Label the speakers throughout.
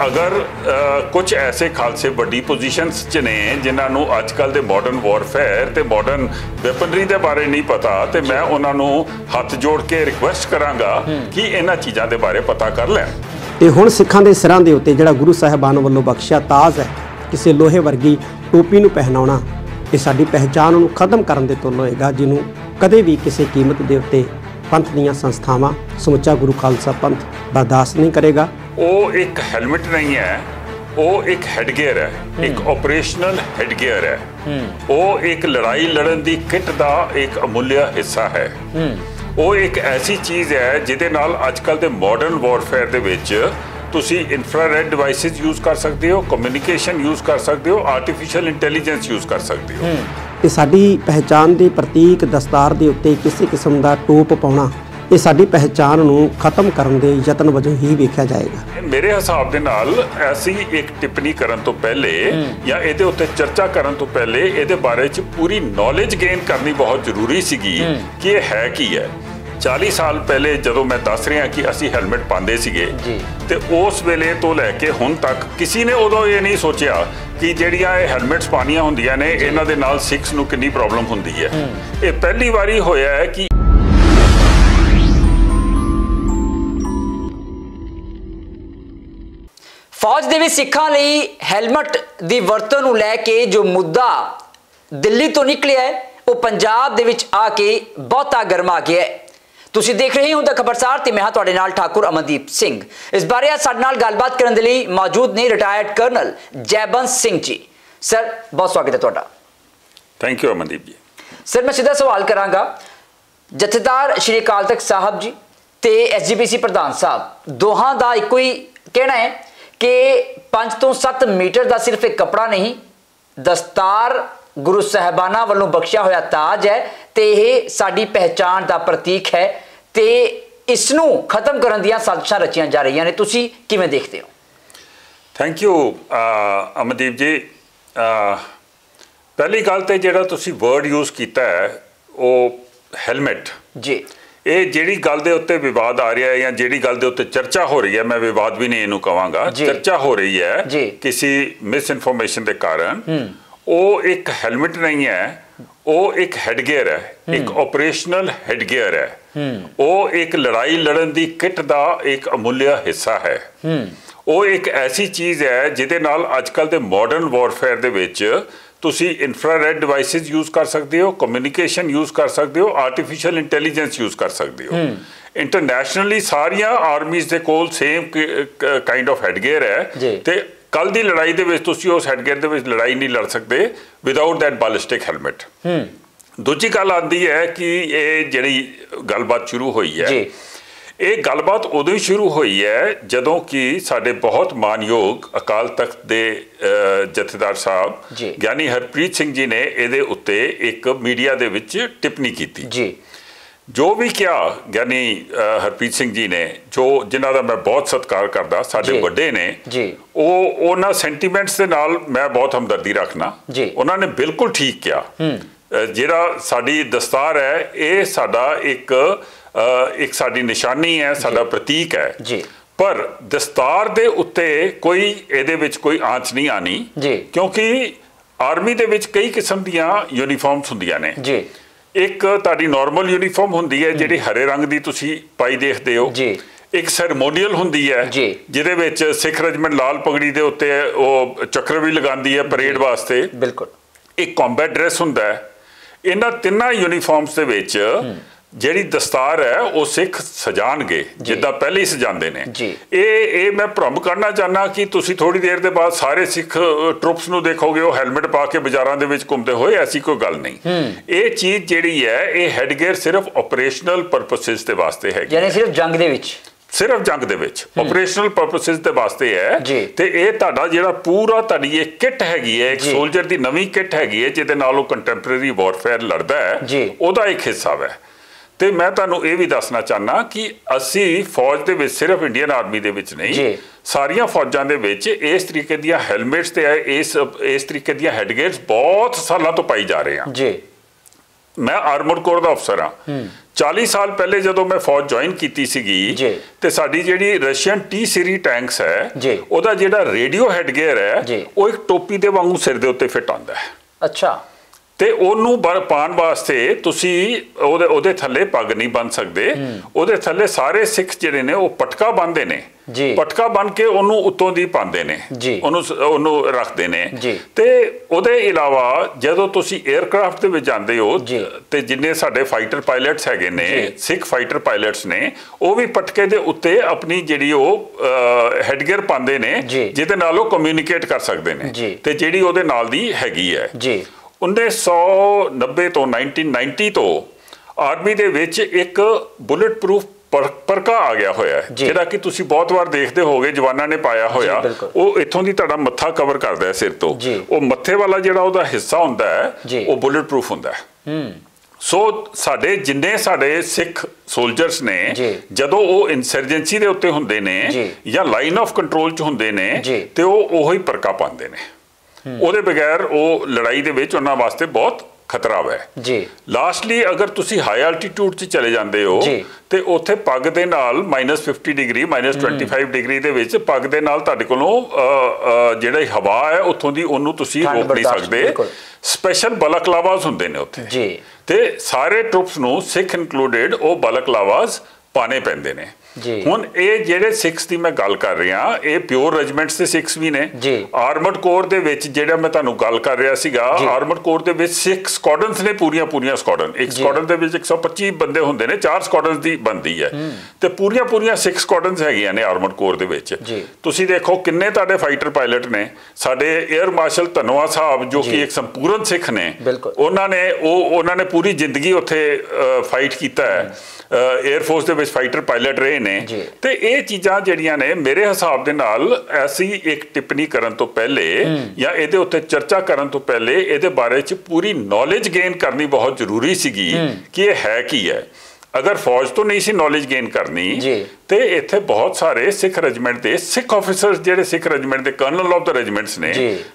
Speaker 1: अगर कुछ ऐसे खालसे वड्डी पोजीशनस च ने जिन्होंने अजकल के मॉडर्न वॉरफेयर ते मॉडर्न वैपनरी के बारे नहीं पता, तो मैं उन्होंने हथ जोड़ के रिक्वेस्ट करांगा कि इन्हां चीज़ों के बारे पता कर लैन।
Speaker 2: ते हुण सिखां दे सिरां दे उत्ते जिहड़ा गुरु साहिबान वल्लों बख्शिया ताज है, किसी लोहे वर्गी टोपी नूं पहनाउणा, ये साडी पहचान नूं खत्म करन दे तुल होएगा, जिन्हों कदे भी किसी कीमत दे उत्ते पंथ दीआं संस्थावां समुचा गुरु खालसा पंथ बर्दाश्त नहीं करेगा।
Speaker 1: वो एक हेलमेट नहीं है, वो एक हेडगेयर है, एक ऑपरेशनल हेडगेयर है। वो एक लड़ाई लड़न दी किट दा एक अमूल्य हिस्सा है। वो एक ऐसी चीज़ है जिहदे नाल अजकल दे मॉडर्न वॉरफेयर दे विच तुसी इंफ्रारेड डिवाइसिस यूज़ कर सकते हो, कम्युनिकेशन यूज़ कर सकते हो, आर्टिफिशियल इंटैलीजेंस यूज़ कर सकते हो।
Speaker 2: ते साडी पहचान दे प्रतीक दस्तार दे उत्ते किसी किस्म दा टोप पाउणा, ये साडी पहचान नूं खत्म करन दे यतन वजों ही वेख्या जाएगा।
Speaker 1: मेरे हिसाब दे नाल ऐसी एक टिप्पणी करन तो पहले या इहदे उत्ते चर्चा करन तो पहले इहदे बारे च पूरी नॉलेज गेन करनी बहुत जरूरी सीगी कि ये है की है। 40 साल पहले जदों मैं दस रहा कि असी हेलमेट पाते सीगे ते उस वेले तो लैके हुण तक किसी ने उदों ये नहीं सोचा कि जिहड़ियां हेलमेट्स पानियां हुंदियां ने इन्हां दे नाल सिक्स नूं कितनी प्रॉब्लम हुंदी है। ये पहली वारी होया है कि
Speaker 3: फौज ਦੇ ਵਿੱਚ ਸਿੱਖਾਂ ਲਈ ਹੈਲਮਟ ਦੀ ਵਰਤੋਂ ਨੂੰ ਲੈ ਕੇ ਜੋ ਮੁੱਦਾ ਦਿੱਲੀ ਤੋਂ ਨਿਕਲਿਆ ਹੈ, ਉਹ ਪੰਜਾਬ ਦੇ ਵਿੱਚ ਆ ਕੇ ਬਹੁਤਾ ਗਰਮਾ ਗਿਆ ਹੈ। ਤੁਸੀਂ ਦੇਖ ਰਹੇ ਹੋ ਦ ਖਬਰਸਾਰ ਤੇ ਮੈਂ ਹਾਂ ਤੁਹਾਡੇ ਨਾਲ ਠਾਕੁਰ ਅਮਨਦੀਪ ਸਿੰਘ। ਇਸ ਬਾਰੇ ਅੱਜ ਸਾਡੇ ਨਾਲ ਗੱਲਬਾਤ ਕਰਨ ਦੇ ਲਈ ਮੌਜੂਦ ਨੇ retired colonel ਜੈਬੰਸ Singh ji. Sir ਬਹੁਤ ਸਵਾਗਤ ਹੈ ਤੁਹਾਡਾ।
Speaker 1: ਥੈਂਕ ਯੂ ਅਮਨਦੀਪ ਜੀ।
Speaker 3: ਸਰ ਮੈਂ ਸਿੱਧਾ ਸਵਾਲ ਕਰਾਂਗਾ, ਜਥੇਦਾਰ ਸ਼੍ਰੀ ਅਕਾਲ ਤਖਤ ਸਾਹਿਬ ਜੀ ਤੇ SGPC ਪ੍ਰਧਾਨ ਸਾਹਿਬ ਦੋਹਾਂ ਦਾ ਇੱਕੋ ਹੀ ਕਹਿਣਾ ਹੈ कि 5 ਤੋਂ 7 मीटर का सिर्फ एक कपड़ा नहीं, दस्तार गुरु साहिबाना वालों बख्शिया होया ताज है ते यह साडी पहचान का प्रतीक है ते इसनूं खत्म करन दियां साजिशां रचियां जा रही ने। तुसी किवें देखते हो? थैंक यू
Speaker 1: अमनदीप जी। पहली गल तो जिहड़ा तुसी वर्ड यूज़ किया है वो हेलमेट
Speaker 3: जी,
Speaker 1: ये जिहड़ी गल दे उत्ते विवाद आ रहा है या जिहड़ी गल दे उत्ते चर्चा हो रही है, मैं विवाद भी नहीं इनू कहांगा, चर्चा हो रही है किसी मिस इनफॉर्मेशन के कारण, वो एक हेलमेट नहीं है, वो एक हेडगेयर है, एक ऑपरेशनल हेडगेयर है। वो एक लड़ाई लड़न दी किट दा एक अमूल्य हिस्सा है। वो एक ऐसी चीज़ है जिहदे नाल अजकल दे मॉडर्न वॉरफेयर दे विच तुसी इंफ्रारेड डिवाइसिस यूज़ कर सकते हो, कम्युनिकेशन यूज़ कर सकते हो, आर्टिफिशियल इंटैलीजेंस यूज़ कर सकते हो। इंटरनैशनली सारिया आर्मीज़ दे कोल सेम काइंड ऑफ हेडगेयर है ते कल दी लड़ाई दे विच तुसी उस हेडगेयर दे विच लड़ाई नहीं लड़ सकते विदाउट दैट बैलिस्टिक हेलमेट। दूजी गल आती है कि ये जिहड़ी गलबात शुरू हुई है, ये गलबात उदों ही शुरू हुई है जदों कि साडे बहुत मानयोग अकाल तख्त दे जथेदार साहब ज्ञानी हरप्रीत सिंह जी ने इहदे उत्ते एक मीडिया दे विच टिप्पणी कीती जी। जो भी क्या ज्ञानी हरप्रीत सिंह जी ने, जो जिन्हां दा मैं बहुत सत्कार करदा, साडे वड्डे ने, वो उन्हां सेंटीमेंट्स दे नाल मैं बहुत हमदर्दी रखना। उन्हां ने बिल्कुल ठीक किया, जिहड़ा साडी दस्तार है ये साडा एक साडी निशानी है, साडा प्रतीक है, पर दस्तार दे उत्ते कोई इहदे विच कोई आंच नहीं आनी, क्योंकि आर्मी दे विच कई किस्म दीयां यूनीफॉर्म्स हुंदियां ने। एक तुहाडी नॉर्मल यूनीफॉर्म हुंदी है जिहड़ी हरे रंग दी तुसी पाई देखदे हो, एक सैरेमोनीअल हुंदी है जिहदे विच सिख रेजिमेंट लाल पगड़ी दे उत्ते वो चक्र भी लगांदी है परेड वास्ते, बिल्कुल। एक कॉम्बैट ड्रेस हुंदा है। इन्हां तिन्नां यूनीफॉर्म्स दे विच ਜਿਹੜੀ दस्तार है वो सिख सजाणगे जिद्दां पहले ही सजांदे ने। ये मैं भ्रम करना चाहना कि तुसी थोड़ी देर के बाद सारे सिख ट्रुप्स नूं देखोगे वो हैलमेट पा के बाजारां दे विच घुमदे होए, ऐसी कोई गल नहीं। ये चीज़ जिहड़ी है ये हेडगेयर सिर्फ ऑपरेशनल परपसिस दे वास्ते है,
Speaker 3: यानी सिर्फ जंग दे विच,
Speaker 1: सिर्फ जंग दे विच ऑपरेशनल परपसिस दे वास्ते है। ते ये तुहाडा जिहड़ा पूरा तुहाडी ये किट हैगी है, एक सोल्जर दी नवीं किट हैगी है जिहदे नाल वो कंटैंपरेरी वॉरफेयर लड़दा है, ओहदा एक हिस्सा है। तो मैं तुहानूं ये भी दसना चाहना कि असी फौज दे विच सिर्फ इंडियन आर्मी दे विच नहीं, सारिया फौजां दे विच इस तरीके दियां हेलमेट्स ते इस तरीके दियां हेडगेयर्स बहुत सालों तो पाई जा रहे हैं। मैं आर्मर्ड कोर का अफसर हाँ, 40 ਸਾਲ ਪਹਿਲੇ ਜਦੋਂ ਮੈਂ ਫੌਜ ਜੁਆਇਨ ਕੀਤੀ ਸੀਗੀ ਤੇ ਸਾਡੀ ਜਿਹੜੀ ਰਸ਼ੀਅਨ ਟੀ ਸੀਰੀਜ਼ ਟੈਂਕਸ ਹੈ ਉਹਦਾ ਜਿਹੜਾ ਰੇਡੀਓ ਹੈਡਗੇਅਰ ਹੈ ਉਹ ਇੱਕ ਟੋਪੀ ਦੇ ਵਾਂਗੂ ਸਿਰ ਦੇ ਉੱਤੇ ਫਿੱਟ ਆਉਂਦਾ ਹੈ।
Speaker 3: ਅੱਛਾ।
Speaker 1: ਤੇ ਉਹਨੂੰ ਪਾਉਣ ਵਾਸਤੇ ਤੁਸੀਂ ਉਹਦੇ ਥੱਲੇ ਪੱਗ ਨਹੀਂ ਬੰਨ ਸਕਦੇ, ਉਹਦੇ ਥੱਲੇ ਸਾਰੇ ਸਿੱਖ ਜਿਹੜੇ ਨੇ ਉਹ ਪਟਕਾ ਬੰਨ੍ਹਦੇ ਨੇ, ਪਟਕਾ ਬੰਨ ਕੇ ਉਹਨੂੰ ਉੱਤੋਂ ਦੀ ਪਾਉਂਦੇ ਨੇ, ਉਹਨੂੰ ਰੱਖਦੇ ਨੇ। ਤੇ ਉਹਦੇ ਇਲਾਵਾ ਜਦੋਂ ਤੁਸੀਂ 에ਅਰਕ੍ਰਾਫਟ ਦੇ ਵਿੱਚ ਜਾਂਦੇ ਹੋ ਤੇ ਜਿੰਨੇ ਸਾਡੇ ਫਾਈਟਰ ਪਾਇਲਟਸ ਹੈਗੇ ਨੇ, ਸਿੱਖ ਫਾਈਟਰ ਪਾਇਲਟਸ ਨੇ, ਉਹ ਵੀ ਪਟਕੇ ਦੇ ਉੱਤੇ ਆਪਣੀ ਜਿਹੜੀ ਉਹ ਹੈਡਗੇਅਰ ਪਾਉਂਦੇ ਨੇ ਜਿਹਦੇ ਨਾਲ ਉਹ ਕਮਿਊਨੀਕੇਟ ਕਰ ਸਕਦੇ ਨੇ, ਤੇ ਜਿਹੜੀ ਉਹਦੇ ਨਾਲ ਦੀ ਹੈਗੀ ਹੈ। 1990 ਤੋਂ 1990 ਤੋਂ ਆਰਮੀ ਦੇ ਵਿੱਚ ਇੱਕ ਬੁਲਟ ਪ੍ਰੂਫ ਪਰਕਾ ਆ ਗਿਆ ਹੋਇਆ, ਜਿਹੜਾ ਕਿ ਤੁਸੀਂ ਬਹੁਤ ਵਾਰ ਦੇਖਦੇ ਹੋਗੇ ਜਵਾਨਾਂ ਨੇ ਪਾਇਆ ਹੋਇਆ। ਉਹ ਇੱਥੋਂ ਦੀ ਤੁਹਾਡਾ ਮੱਥਾ ਕਵਰ ਕਰਦਾ ਹੈ ਸਿਰ ਤੋਂ, ਉਹ ਮੱਥੇ ਵਾਲਾ ਜਿਹੜਾ ਉਹਦਾ ਹਿੱਸਾ ਹੁੰਦਾ ਹੈ ਉਹ ਬੁਲਟ ਪ੍ਰੂਫ ਹੁੰਦਾ ਹੈ। ਸੋ ਸਾਡੇ ਜਿੰਨੇ ਸਾਡੇ ਸਿੱਖ ਸੋਲਜਰਸ ਨੇ ਜਦੋਂ ਉਹ ਇਨਸਰਜੈਂਸੀ ਦੇ ਉੱਤੇ ਹੁੰਦੇ ਨੇ ਜਾਂ ਲਾਈਨ ਆਫ ਕੰਟਰੋਲ 'ਚ ਹੁੰਦੇ ਨੇ ਤੇ ਉਹ ਉਹੀ ਪਰਕਾ ਪਾਉਂਦੇ ਨੇ, ਉਹਦੇ ਬਗੈਰ ਉਹ ਲੜਾਈ ਦੇ ਵਿੱਚ ਉਹਨਾਂ ਵਾਸਤੇ ਬਹੁਤ ਖਤਰਾ ਹੈ। ਲਾਸਟਲੀ ਅਗਰ ਤੁਸੀਂ ਹਾਈ ਐਲਟੀਟਿਊਡ 'ਚ ਚਲੇ ਜਾਂਦੇ ਹੋ ਤੇ ਉੱਥੇ ਪੱਗ ਦੇ ਨਾਲ -50 ਡਿਗਰੀ -25 ਡਿਗਰੀ ਦੇ ਵਿੱਚ ਪੱਗ ਦੇ ਨਾਲ ਤੁਹਾਡੇ ਕੋਲੋਂ ਜਿਹੜੀ ਹਵਾ ਹੈ ਉੱਥੋਂ ਦੀ ਉਹਨੂੰ ਤੁਸੀਂ ਰੋਕ ਨਹੀਂ ਸਕਦੇ। ਸਪੈਸ਼ਲ ਬਲਕਲਾਵਾਜ਼ ਹੁੰਦੇ ਨੇ ਉੱਥੇ ਤੇ ਸਾਰੇ ਟਰੂਪਸ ਨੂੰ ਸਿੱਖ ਇਨਕਲੂਡਡ ਉਹ ਬਲਕਲਾਵਾਜ਼ ਪਾਣੇ ਪੈਂਦੇ ਨੇ। ਹੁਣ ਇਹ ਜਿਹੜੇ ਸਿੱਖਸ ਦੀ ਮੈਂ ਗੱਲ ਕਰ ਰਿਹਾ ਇਹ ਪਿਓਰ ਰੈਜੀਮੈਂਟਸ ਦੇ ਸਿੱਖਸ ਵੀ ਨੇ। ਆਰਮਡ ਕੋਰ ਦੇ ਵਿੱਚ ਜਿਹੜਾ ਮੈਂ ਤੁਹਾਨੂੰ ਗੱਲ ਕਰ ਰਿਹਾ ਸੀਗਾ, ਆਰਮਡ ਕੋਰ ਦੇ ਵਿੱਚ 6 ਸਕੁਆਡਰਨਸ ਨੇ, ਪੂਰੀਆਂ ਸਕੁਆਡਰਨ। ਇੱਕ ਸਕੁਆਡਰਨ ਦੇ ਵਿੱਚ 125 ਬੰਦੇ ਹੁੰਦੇ ਨੇ, 4 ਸਕੁਆਡਰਨਸ ਦੀ ਬਣਦੀ ਹੈ ਤੇ ਪੂਰੀਆਂ 6 ਸਕੁਆਡਰਨਸ ਹੈਗੀਆਂ ਨੇ ਆਰਮਡ ਕੋਰ ਦੇ ਵਿੱਚ। ਤੁਸੀਂ ਦੇਖੋ ਕਿੰਨੇ ਤੁਹਾਡੇ ਫਾਈਟਰ ਪਾਇਲਟ ਨੇ। ਸਾਡੇ 에ਅਰ ਮਾਰਸ਼ਲ ਧਨੋਆ ਸਾਹਿਬ ਜੋ ਕਿ ਇੱਕ ਸੰਪੂਰਨ ਸਿੱਖ ਨੇ, ਉਹਨਾਂ ਨੇ ਪੂਰੀ ਜ਼ਿੰਦਗੀ ਉੱਥੇ ਫਾਈਟ ਕੀਤਾ ਹੈ, 에ਅਰ ਫੋਰਸ ਦੇ ਵਿੱਚ ਫਾਈਟਰ ਪਾਇਲਟ ਰਹੇ ਨੇ। ਤੇ ਇਹ ਚੀਜ਼ਾਂ ਜਿਹੜੀਆਂ ਨੇ ਮੇਰੇ ਹਿਸਾਬ ਦੇ ਨਾਲ ਐਸੀ ਇੱਕ ਟਿੱਪਣੀ ਕਰਨ ਤੋਂ ਪਹਿਲੇ ਜਾਂ ਇਹਦੇ ਉੱਤੇ ਚਰਚਾ ਕਰਨ ਤੋਂ ਪਹਿਲੇ ਇਹਦੇ ਬਾਰੇ 'ਚ ਪੂਰੀ ਨੌਲੇਜ ਗੇਨ ਕਰਨੀ ਬਹੁਤ ਜ਼ਰੂਰੀ ਸੀਗੀ ਕਿ ਇਹ ਹੈ ਕੀ ਹੈ। ਅਗਰ ਫੌਜ ਤੋਂ ਨਹੀਂ ਸੀ ਨੌਲੇਜ ਗੇਨ ਕਰਨੀ ਤੇ ਇੱਥੇ ਬਹੁਤ ਸਾਰੇ ਸਿੱਖ ਰੈਜੀਮੈਂਟ ਦੇ ਸਿੱਖ ਆਫੀਸਰਸ ਜਿਹੜੇ ਸਿੱਖ ਰੈਜੀਮੈਂਟ ਦੇ ਕਰਨਲ ਆਫ ਦਾ ਰੈਜੀਮੈਂਟਸ ਨੇ,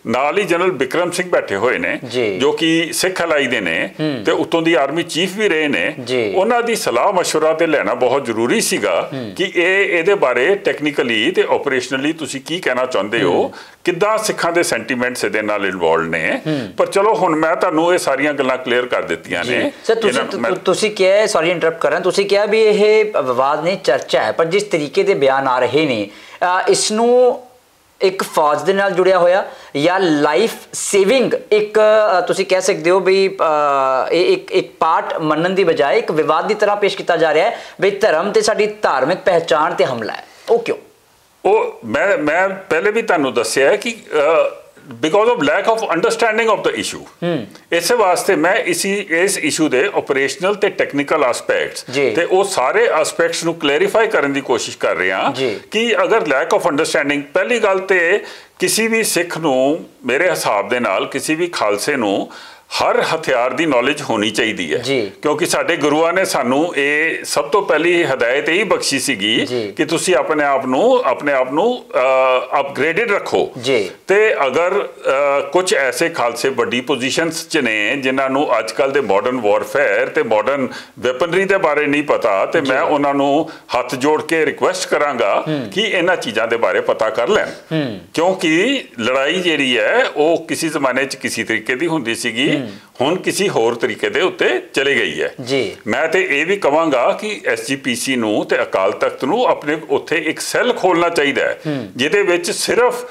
Speaker 1: ਨਾਲ ਹੀ ਜਨਰਲ ਬਿਕਰਮ ਸਿੰਘ ਬੈਠੇ ਹੋਏ ਨੇ ਜੋ ਕਿ ਸਿੱਖ ਅਲਾਈ ਦੇ ਨੇ ਤੇ ਉੱਤੋਂ ਦੀ ਆਰਮੀ ਚੀਫ ਵੀ ਰਹੇ ਨੇ। ਉਹਨਾਂ ਦੀ ਸਲਾਹ ਮਸ਼ਵਰਾ ਤੇ ਲੈਣਾ ਬਹੁਤ ਜ਼ਰੂਰੀ ਸੀਗਾ ਕਿ ਇਹਦੇ ਬਾਰੇ ਟੈਕਨੀਕਲੀ ਤੇ ਆਪਰੇਸ਼ਨਲੀ ਤੁਸੀਂ ਕੀ ਕਹਿਣਾ ਚਾਹੁੰਦੇ ਹੋ, ਕਿੱਦਾਂ ਸਿੱਖਾਂ ਦੇ ਸੈਂਟੀਮੈਂਟਸ ਇਹਦੇ ਨਾਲ ਇਨਵੋਲਵ ਨੇ। ਪਰ ਚਲੋ ਹੁਣ ਮੈਂ ਤੁਹਾਨੂੰ ਇਹ ਸਾਰੀਆਂ ਗੱਲਾਂ ਕਲੀਅਰ ਕਰ ਦਿੱਤੀਆਂ ਨੇ।
Speaker 3: ਤੁਸੀਂ ਕਿਹਾ, ਸੌਰੀ ਇੰਟਰਪਟ ਕਰਾਂ, ਤੁਸੀਂ ਕਿਹਾ ਵੀ ਇਹ ਵਿਵਾਦ ਨਹੀਂ ਚਰਚਾ ਹੈ, ਪਰ ਜਿਸ ਤਰੀਕੇ ਦੇ ਬਿਆਨ ਆ ਰਹੇ ਨੇ ਇਸ ਨੂੰ ਇੱਕ ਫੌਜ ਦੇ ਨਾਲ ਜੁੜਿਆ ਹੋਇਆ ਜਾਂ ਲਾਈਫ ਸੇਵਿੰਗ ਇੱਕ ਤੁਸੀਂ ਕਹਿ ਸਕਦੇ ਹੋ ਵੀ ਇਹ ਇੱਕ ਪਾਰਟ ਮੰਨਣ ਦੀ ਬਜਾਏ ਇੱਕ ਵਿਵਾਦ ਦੀ ਤਰ੍ਹਾਂ ਪੇਸ਼ ਕੀਤਾ ਜਾ ਰਿਹਾ ਹੈ ਵੀ ਧਰਮ ਤੇ ਸਾਡੀ ਧਾਰਮਿਕ ਪਹਿਚਾਣ ਤੇ ਹਮਲਾ ਹੈ। ਉਹ ਕਿਉਂ?
Speaker 1: ਉਹ ਮੈਂ ਪਹਿਲੇ ਵੀ ਤੁਹਾਨੂੰ ਦੱਸਿਆ ਕਿ because of lack of understanding of the issue, ਇਸੇ ਵਾਸਤੇ ਮੈਂ ਇਸ ਇਸ਼ੂ ਦੇ ਆਪਰੇਸ਼ਨਲ ਤੇ ਟੈਕਨੀਕਲ ਐਸਪੈਕਟਸ ਤੇ ਉਹ ਸਾਰੇ ਐਸਪੈਕਟਸ ਨੂੰ ਕਲੈਰੀਫਾਈ ਕਰਨ ਦੀ ਕੋਸ਼ਿਸ਼ ਕਰ ਰਿਹਾ ਕਿ ਅਗਰ lack of understanding, ਪਹਿਲੀ ਗੱਲ ਤੇ ਕਿਸੇ ਵੀ ਸਿੱਖ ਨੂੰ ਮੇਰੇ ਹਿਸਾਬ ਦੇ ਨਾਲ ਕਿਸੇ ਵੀ ਖਾਲਸੇ ਨੂੰ ਹਰ ਹਥਿਆਰ ਦੀ ਨੌਲੇਜ ਹੋਣੀ ਚਾਹੀਦੀ ਹੈ, ਕਿਉਂਕਿ ਸਾਡੇ ਗੁਰੂਆਂ ਨੇ ਸਾਨੂੰ ਇਹ ਸਭ ਤੋਂ ਪਹਿਲੀ ਹਦਾਇਤ ਇਹੀ ਬਖਸ਼ੀ ਸੀਗੀ ਕਿ ਤੁਸੀਂ ਆਪਣੇ ਆਪ ਨੂੰ ਅਪਗ੍ਰੇਡਡ ਰੱਖੋ। ਤੇ ਅਗਰ ਕੁਝ ਐਸੇ ਖਾਲਸੇ ਵੱਡੀ ਪੋਜੀਸ਼ਨਸ 'ਚ ਨੇ ਜਿਨ੍ਹਾਂ ਨੂੰ ਅੱਜ ਕੱਲ੍ਹ ਦੇ ਮਾਡਰਨ ਵਾਰਫੇਅਰ ਤੇ ਮਾਡਰਨ ਵੈਪਨਰੀ ਦੇ ਬਾਰੇ ਨਹੀਂ ਪਤਾ, ਤੇ ਮੈਂ ਉਹਨਾਂ ਨੂੰ ਹੱਥ ਜੋੜ ਕੇ ਰਿਕੁਐਸਟ ਕਰਾਂਗਾ ਕਿ ਇਹਨਾਂ ਚੀਜ਼ਾਂ ਦੇ ਬਾਰੇ ਪਤਾ ਕਰ ਲੈਣ, ਕਿਉਂਕਿ ਲੜਾਈ ਜਿਹੜੀ ਹੈ ਉਹ ਕਿਸੇ ਜ਼ਮਾਨੇ 'ਚ ਕਿਸੇ ਤਰੀਕੇ ਦੀ ਹੁੰਦੀ ਸੀਗੀ, ਹੁਣ ਕਿਸੇ ਹੋਰ ਤਰੀਕੇ ਦੇ ਉੱਤੇ ਚਲੇ ਗਈ ਹੈ। ਮੈਂ ਤੇ ਇਹ ਵੀ ਕਹਾਂਗਾ ਕਿ SGPC ਨੂੰ ਤੇ ਅਕਾਲ ਤਖਤ ਨੂੰ ਆਪਣੇ ਉੱਥੇ ਇੱਕ ਸੈੱਲ ਖੋਲਣਾ ਚਾਹੀਦਾ ਹੈ ਜਿਹਦੇ ਵਿੱਚ ਸਿਰਫ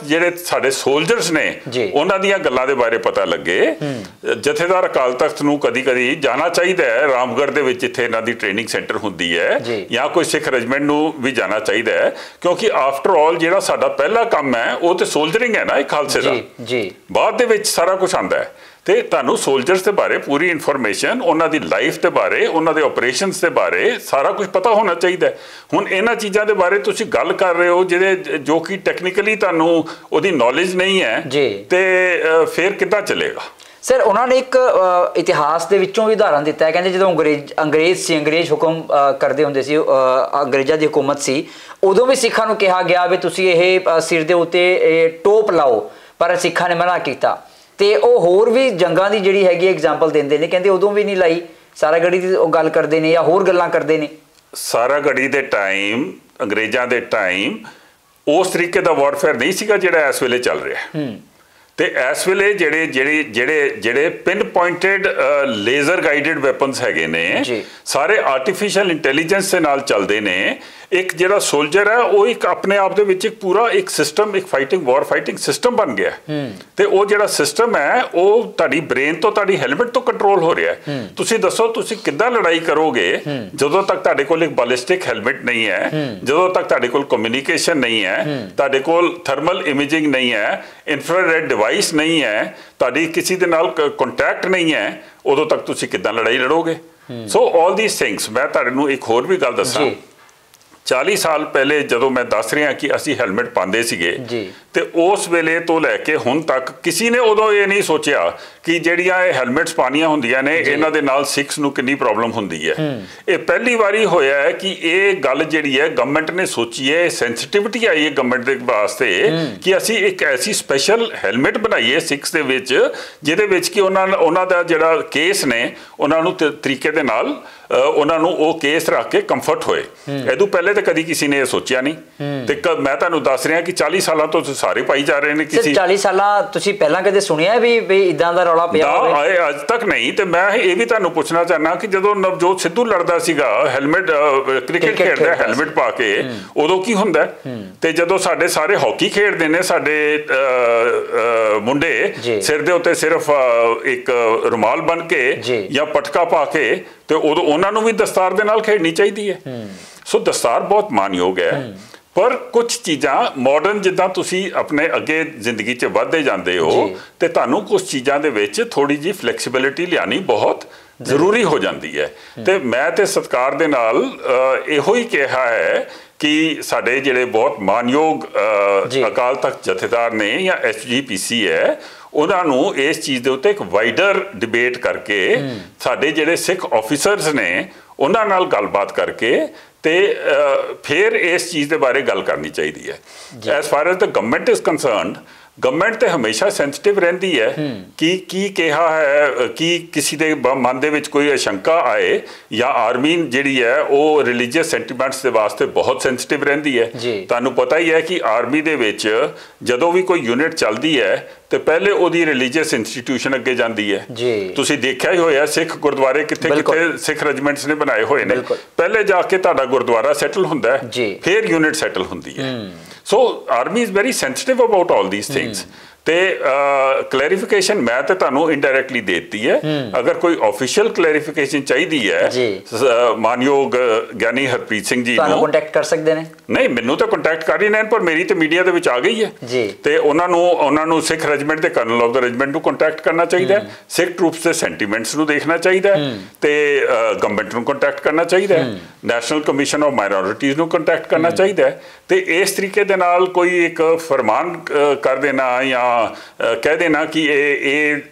Speaker 1: ਜਿਹੜੇ ਸਾਡੇ ਸੋਲਜਰਸ ਨੇ ਉਹਨਾਂ ਦੀਆਂ ਗੱਲਾਂ ਦੇ ਬਾਰੇ ਪਤਾ ਲੱਗੇ। ਜਥੇਦਾਰ ਅਕਾਲ ਤਖਤ ਨੂੰ ਕਦੀ ਜਾਣਾ ਚਾਹੀਦਾ ਹੈ ਰਾਮਗੜ੍ਹ ਦੇ ਵਿੱਚ ਜਿੱਥੇ ਇਹਨਾਂ ਦੀ ਟ੍ਰੇਨਿੰਗ ਸੈਂਟਰ ਹੁੰਦੀ ਹੈ, ਜਾਂ ਕੋਈ ਸਿੱਖ ਰੈਜੀਮੈਂਟ ਨੂੰ ਵੀ ਜਾਣਾ ਚਾਹੀਦਾ ਹੈ, ਕਿਉਂਕਿ ਆਫਟਰ ਆਲ ਜਿਹੜਾ ਸਾਡਾ ਪਹਿਲਾ ਕੰਮ ਹੈ ਉਹ ਤੇ ਸੋਲਜਰਿੰਗ ਹੈ ਨਾ ਇੱਕ ਖਾਲਸੇ ਦਾ। ਬਾਅਦ ਦੇ ਵਿੱਚ ਸਾਰਾ ਕੁਝ ਆਉਂਦਾ ਹੈ ਤੇ ਤੁਹਾਨੂੰ ਸੋਲਜਰਸ ਦੇ ਬਾਰੇ ਪੂਰੀ ਇਨਫੋਰਮੇਸ਼ਨ, ਉਹਨਾਂ ਦੀ ਲਾਈਫ ਦੇ ਬਾਰੇ, ਉਹਨਾਂ ਦੇ ਆਪਰੇਸ਼ਨਸ ਦੇ ਬਾਰੇ ਸਾਰਾ ਕੁਝ ਪਤਾ ਹੋਣਾ ਚਾਹੀਦਾ। ਹੁਣ ਇਹਨਾਂ ਚੀਜ਼ਾਂ ਦੇ ਬਾਰੇ ਤੁਸੀਂ ਗੱਲ ਕਰ ਰਹੇ ਹੋ ਜੋ ਕਿ ਟੈਕਨੀਕਲੀ ਤੁਹਾਨੂੰ ਉਹਦੀ ਨੌਲੇਜ ਨਹੀਂ ਹੈ ਤੇ ਫਿਰ ਕਿੱਦਾਂ ਚੱਲੇਗਾ?
Speaker 3: ਸਰ, ਉਹਨਾਂ ਨੇ ਇੱਕ ਇਤਿਹਾਸ ਦੇ ਵਿੱਚੋਂ ਵੀ ਉਦਾਹਰਨ ਦਿੱਤਾ ਹੈ, ਕਹਿੰਦੇ ਜਦੋਂ ਅੰਗਰੇਜ਼ ਹੁਕਮ ਕਰਦੇ ਹੁੰਦੇ ਸੀ, ਅੰਗਰੇਜ਼ਾਂ ਦੀ ਹਕੂਮਤ ਸੀ, ਉਦੋਂ ਵੀ ਸਿੱਖਾਂ ਨੂੰ ਕਿਹਾ ਗਿਆ ਵੀ ਤੁਸੀਂ ਇਹ ਸਿਰ ਦੇ ਉੱਤੇ ਟੋਪ ਲਾਓ, ਪਰ ਸਿੱਖਾਂ ਨੇ ਮਨਾ ਕੀਤਾ। ਤੇ ਉਹ ਹੋਰ ਵੀ ਜੰਗਾਂ ਦੀ ਜਿਹੜੀ ਹੈਗੀ ਐਗਜ਼ਾਮਪਲ ਦਿੰਦੇ ਨੇ, ਕਹਿੰਦੇ ਉਦੋਂ ਵੀ ਨਹੀਂ ਲਾਈ, ਸਾਰਾ ਗੜੀ ਦੀ ਉਹ ਗੱਲ ਕਰਦੇ ਨੇ ਜਾਂ ਹੋਰ ਗੱਲਾਂ ਕਰਦੇ ਨੇ?
Speaker 1: ਸਾਰਾ ਗੜੀ ਦੇ ਟਾਈਮ, ਅੰਗਰੇਜ਼ਾਂ ਦੇ ਟਾਈਮ ਉਸ ਤਰੀਕੇ ਦਾ ਵਾਰਫੇਅਰ ਨਹੀਂ ਸੀਗਾ ਜਿਹੜਾ ਇਸ ਵੇਲੇ ਚੱਲ ਰਿਹਾ। ਤੇ ਇਸ ਵੇਲੇ ਜਿਹੜੇ pin pointed laser guided weapons ਹੈਗੇ ਨੇ, ਸਾਰੇ ਆਰਟੀਫੀਸ਼ੀਅਲ ਇੰਟੈਲੀਜੈਂਸ ਦੇ ਨਾਲ ਚੱਲਦੇ ਨੇ। ਇੱਕ ਜਿਹੜਾ ਸੋਲਜਰ ਹੈ ਉਹ ਇੱਕ ਆਪਣੇ ਆਪ ਦੇ ਵਿੱਚ ਇੱਕ ਪੂਰਾ ਇੱਕ ਸਿਸਟਮ, ਇੱਕ ਫਾਈਟਿੰਗ ਸਿਸਟਮ ਬਣ ਗਿਆ। ਤੇ ਉਹ ਜਿਹੜਾ ਸਿਸਟਮ ਹੈ ਉਹ ਤੁਹਾਡੀ ਬ੍ਰੇਨ ਤੋਂ, ਤੁਹਾਡੀ ਹੈਲਮਟ ਤੋਂ ਕੰਟਰੋਲ ਹੋ ਰਿਹਾ ਹੈ। ਤੁਸੀਂ ਦੱਸੋ ਤੁਸੀਂ ਕਿੱਦਾਂ ਲੜਾਈ ਕਰੋਗੇ ਜਦੋਂ ਤੱਕ ਤੁਹਾਡੇ ਕੋਲ ਇੱਕ ਬੈਲਿਸਟਿਕ ਹੈਲਮਟ ਨਹੀਂ ਹੈ, ਜਦੋਂ ਤੱਕ ਤੁਹਾਡੇ ਕੋਲ ਕਮਿਊਨੀਕੇਸ਼ਨ ਨਹੀਂ ਹੈ, ਤੁਹਾਡੇ ਕੋਲ ਥਰਮਲ ਇਮੇਜਿੰਗ ਨਹੀਂ ਹੈ, ਇਨਫਰਾਰੈਡ ਡਿਵਾਈਸ ਨਹੀਂ ਹੈ, ਤੁਹਾਡੀ ਕਿਸੇ ਦੇ ਨਾਲ ਕੰਟੈਕਟ ਨਹੀਂ ਹੈ, ਉਦੋਂ ਤੱਕ ਤੁਸੀਂ ਕਿੱਦਾਂ ਲੜਾਈ ਲੜੋਗੇ? ਸੋ ਆਲ ਥੀਸ ਥਿੰਗਸ। ਮੈਂ ਤੁਹਾਨੂੰ ਇੱਕ ਹੋਰ ਵੀ ਗੱਲ ਦੱਸਾਂ, 40 ਸਾਲ ਪਹਿਲੇ ਜਦੋਂ ਮੈਂ ਦੱਸ ਰਿਹਾ ਕਿ ਅਸੀਂ ਹੈਲਮਟ ਪਾਉਂਦੇ ਸੀਗੇ, ਤੇ ਉਸ ਵੇਲੇ ਤੋਂ ਲੈ ਕੇ ਹੁਣ ਤੱਕ ਕਿਸੇ ਨੇ ਉਦੋਂ ਇਹ ਨਹੀਂ ਸੋਚਿਆ ਕਿ ਜਿਹੜੀਆਂ ਇਹ ਹੈਲਮਟਸ ਪਾਣੀਆਂ ਹੁੰਦੀਆਂ ਨੇ ਇਹਨਾਂ ਦੇ ਨਾਲ ਸਿੱਖਸ ਨੂੰ ਕਿੰਨੀ ਪ੍ਰੋਬਲਮ ਹੁੰਦੀ ਹੈ। ਇਹ ਪਹਿਲੀ ਵਾਰੀ ਹੋਇਆ ਹੈ ਕਿ ਇਹ ਗੱਲ ਜਿਹੜੀ ਹੈ ਗਵਰਨਮੈਂਟ ਨੇ ਸੋਚੀ ਹੈ, ਸੈਂਸਿਟਿਵਿਟੀ ਆਈ ਹੈ ਗਵਰਨਮੈਂਟ ਦੇ ਵਾਸਤੇ ਕਿ ਅਸੀਂ ਇੱਕ ਐਸੀ ਸਪੈਸ਼ਲ ਹੈਲਮਟ ਬਣਾਈਏ ਸਿੱਖਸ ਦੇ ਵਿੱਚ, ਜਿਹਦੇ ਵਿੱਚ ਕਿ ਉਹਨਾਂ ਦਾ ਜਿਹੜਾ ਕੇਸ ਨੇ ਉਹਨਾਂ ਨੂੰ ਤਰੀਕੇ ਦੇ ਨਾਲ ਉਹਨਾਂ ਨੂੰ ਉਹ ਕੇਸ ਰੱਖ ਕੇ ਕੰਫਰਟ ਹੋਏ। ਇਹਦੋਂ ਪਹਿਲੇ ਤਾਂ ਕਦੀ ਕਿਸੇ ਨੇ ਇਹ ਸੋਚਿਆ ਨਹੀਂ। ਤੇ ਮੈਂ ਤੁਹਾਨੂੰ ਦੱਸ ਰਿਹਾ ਕਿ 40 ਸਾਲਾਂ ਤੋਂ ਸਾਰੇ ਪਾਈ ਜਾ ਰਹੇ ਨੇ। ਕਿਸੇ
Speaker 3: 40 ਸਾਲਾਂ ਤੁਸੀਂ ਪਹਿਲਾਂ ਕਦੇ ਸੁਣਿਆ ਵੀ ਇਦਾਂ ਦਾ ਰੌਲਾ ਪਿਆ ਹੋਵੇ?
Speaker 1: ਅੱਜ ਤੱਕ ਨਹੀਂ। ਤੇ ਮੈਂ ਇਹ ਵੀ ਤੁਹਾਨੂੰ ਪੁੱਛਣਾ ਚਾਹਨਾ ਕਿ ਜਦੋਂ ਨਵਜੋਤ ਸਿੱਧੂ ਲੜਦਾ ਸੀਗਾ ਹੈਲਮਟ, ਕ੍ਰਿਕਟ ਖੇਡਦਾ ਹੈਲਮਟ ਪਾ ਕੇ, ਉਦੋਂ ਕੀ ਹੁੰਦਾ? ਤੇ ਜਦੋਂ ਸਾਡੇ ਸਾਰੇ ਹਾਕੀ ਖੇਡਦੇ ਨੇ ਸਾਡੇ ਮੁੰਡੇ, ਸਿਰ ਦੇ ਉੱਤੇ ਸਿਰਫ ਇੱਕ ਰੁਮਾਲ ਬਣ ਕੇ ਜਾਂ ਪਟਕਾ ਪਾ ਕੇ, ਤੇ ਉਦੋਂ ਉਹਨਾਂ ਨੂੰ ਵੀ ਦਸਤਾਰ ਦੇ ਨਾਲ ਖੇਡਣੀ ਚਾਹੀਦੀ ਹੈ। ਸੋ ਦਸਤਾਰ ਬਹੁਤ ਮਾਨਯੋਗ ਹੈ। ਪਰ ਕੁਝ ਚੀਜ਼ਾਂ ਮਾਡਰਨ, ਜਿੱਦਾਂ ਤੁਸੀਂ ਆਪਣੇ ਅੱਗੇ ਜ਼ਿੰਦਗੀ 'ਚ ਵੱਧਦੇ ਜਾਂਦੇ ਹੋ, ਤੇ ਤੁਹਾਨੂੰ ਕੁਝ ਚੀਜ਼ਾਂ ਦੇ ਵਿੱਚ ਥੋੜੀ ਜਿਹੀ ਫਲੈਕਸੀਬਿਲਿਟੀ ਲਿਆਣੀ ਬਹੁਤ ਜ਼ਰੂਰੀ ਹੋ ਜਾਂਦੀ ਹੈ। ਤੇ ਮੈਂ ਤੇ ਸਤਿਕਾਰ ਦੇ ਨਾਲ ਇਹੋ ਹੀ ਕਿਹਾ ਹੈ ਕਿ ਸਾਡੇ ਜਿਹੜੇ ਬਹੁਤ ਮਾਨਯੋਗ ਅਕਾਲ ਤਖਤ ਜਥੇਦਾਰ ਨੇ ਜਾਂ SGPC ਹੈ, ਉਹਨਾਂ ਨੂੰ ਇਸ ਚੀਜ਼ ਦੇ ਉੱਤੇ ਇੱਕ ਵਾਈਡਰ ਡਿਬੇਟ ਕਰਕੇ, ਸਾਡੇ ਜਿਹੜੇ ਸਿੱਖ ਆਫੀਸਰਸ ਨੇ ਉਹਨਾਂ ਨਾਲ ਗੱਲਬਾਤ ਕਰਕੇ, ਤੇ ਫਿਰ ਇਸ ਚੀਜ਼ ਦੇ ਬਾਰੇ ਗੱਲ ਕਰਨੀ ਚਾਹੀਦੀ ਹੈ। As for as the government is concerned, government ਤੇ ਹਮੇਸ਼ਾ ਸੈਂਸਿਟਿਵ ਰਹਿੰਦੀ ਹੈ ਕਿ ਕੀ ਕਿਹਾ ਹੈ, ਕਿ ਕਿਸੇ ਦੇ ਮਨ ਦੇ ਵਿੱਚ ਕੋਈ ਅਸ਼ੰਕਾ ਆਏ, ਜਾਂ ਆਰਮੀ ਜਿਹੜੀ ਹੈ ਉਹ ਰਿਲੀਜੀਅਸ ਸੈਂਟੀਮੈਂਟਸ ਦੇ ਵਾਸਤੇ ਬਹੁਤ ਸੈਂਸਿਟਿਵ ਰਹਿੰਦੀ ਹੈ। ਤੁਹਾਨੂੰ ਪਤਾ ਹੀ ਹੈ ਕਿ ਆਰਮੀ ਦੇ ਵਿੱਚ ਜਦੋਂ ਵੀ ਕੋਈ ਯੂਨਿਟ ਚੱਲਦੀ ਹੈ ਤੇ ਪਹਿਲੇ ਉਹਦੀ ਰਿਲੀਜੀਅਸ ਇੰਸਟੀਟਿਊਸ਼ਨ ਅੱਗੇ ਜਾਂਦੀ ਹੈ। ਤੁਸੀਂ ਦੇਖਿਆ ਹੀ ਹੋਇਆ ਸਿੱਖ ਗੁਰਦੁਆਰੇ ਕਿੱਥੇ ਸਿੱਖ ਰੈਜੀਮੈਂਟਸ ਨੇ ਬਣਾਏ ਹੋਏ ਨੇ, ਪਹਿਲੇ ਜਾ ਕੇ ਤੁਹਾਡਾ ਗੁਰਦੁਆਰਾ ਸੈਟਲ ਹੁੰਦਾ ਹੈ, ਫਿਰ ਯੂਨਿਟ ਸੈਟਲ ਹੁੰਦੀ ਹੈ। So army is very sensitive about all these things. ਤੇ ਕਲੈਰੀਫਿਕੇਸ਼ਨ ਮੈਂ ਤੇ ਤੁਹਾਨੂੰ ਇਨਡਾਇਰੈਕਟਲੀ ਦੇ ਦਿੱਤੀ ਹੈ। ਅਗਰ ਕੋਈ ਆਫੀਸ਼ੀਅਲ ਕਲੈਰੀਫਿਕੇਸ਼ਨ ਚਾਹੀਦੀ ਹੈ, ਮਾਨਯੋਗ ਗਿਆਨੀ ਹਰਪ੍ਰੀਤ ਸਿੰਘ ਜੀ ਨੂੰ
Speaker 3: ਕੰਟੈਕਟ ਕਰ ਸਕਦੇ ਨੇ।
Speaker 1: ਨਹੀਂ, ਮੈਨੂੰ ਤਾਂ ਕੰਟੈਕਟ ਕਰ ਹੀ ਨਹੀਂ, ਪਰ ਮੇਰੀ ਤੇ ਮੀਡੀਆ ਦੇ ਵਿੱਚ ਆ ਗਈ ਹੈ। ਤੇ ਉਹਨਾਂ ਨੂੰ ਸਿੱਖ ਰੈਜੀਮੈਂਟ ਦੇ ਕਰਨਲ ਆਫ ਦਾ ਰੈਜੀਮੈਂਟ ਨੂੰ ਕੰਟੈਕਟ ਕਰਨਾ ਚਾਹੀਦਾ ਹੈ, ਸਿੱਖ ਟਰੂਪਸ ਦੇ ਸੈਂਟੀਮੈਂਟਸ ਨੂੰ ਦੇਖਣਾ ਚਾਹੀਦਾ ਹੈ, ਤੇ ਗਵਰਨਮੈਂਟ ਨੂੰ ਕੰਟੈਕਟ ਕਰਨਾ ਚਾਹੀਦਾ ਹੈ, ਨੈਸ਼ਨਲ ਕਮਿਸ਼ਨ ਆਫ ਮਾਈਨੋਰਿਟੀਜ਼ ਨੂੰ ਕੰਟੈਕਟ ਕਰਨਾ ਚਾਹੀਦਾ ਹੈ। ਤੇ ਇਸ ਤਰੀਕੇ ਦੇ ਨਾਲ ਕੋਈ ਇੱਕ ਫਰਮਾਨ ਕਰ ਦੇਣਾ ਜਾਂ ਕਹਿ ਦੇਣਾ ਕਿ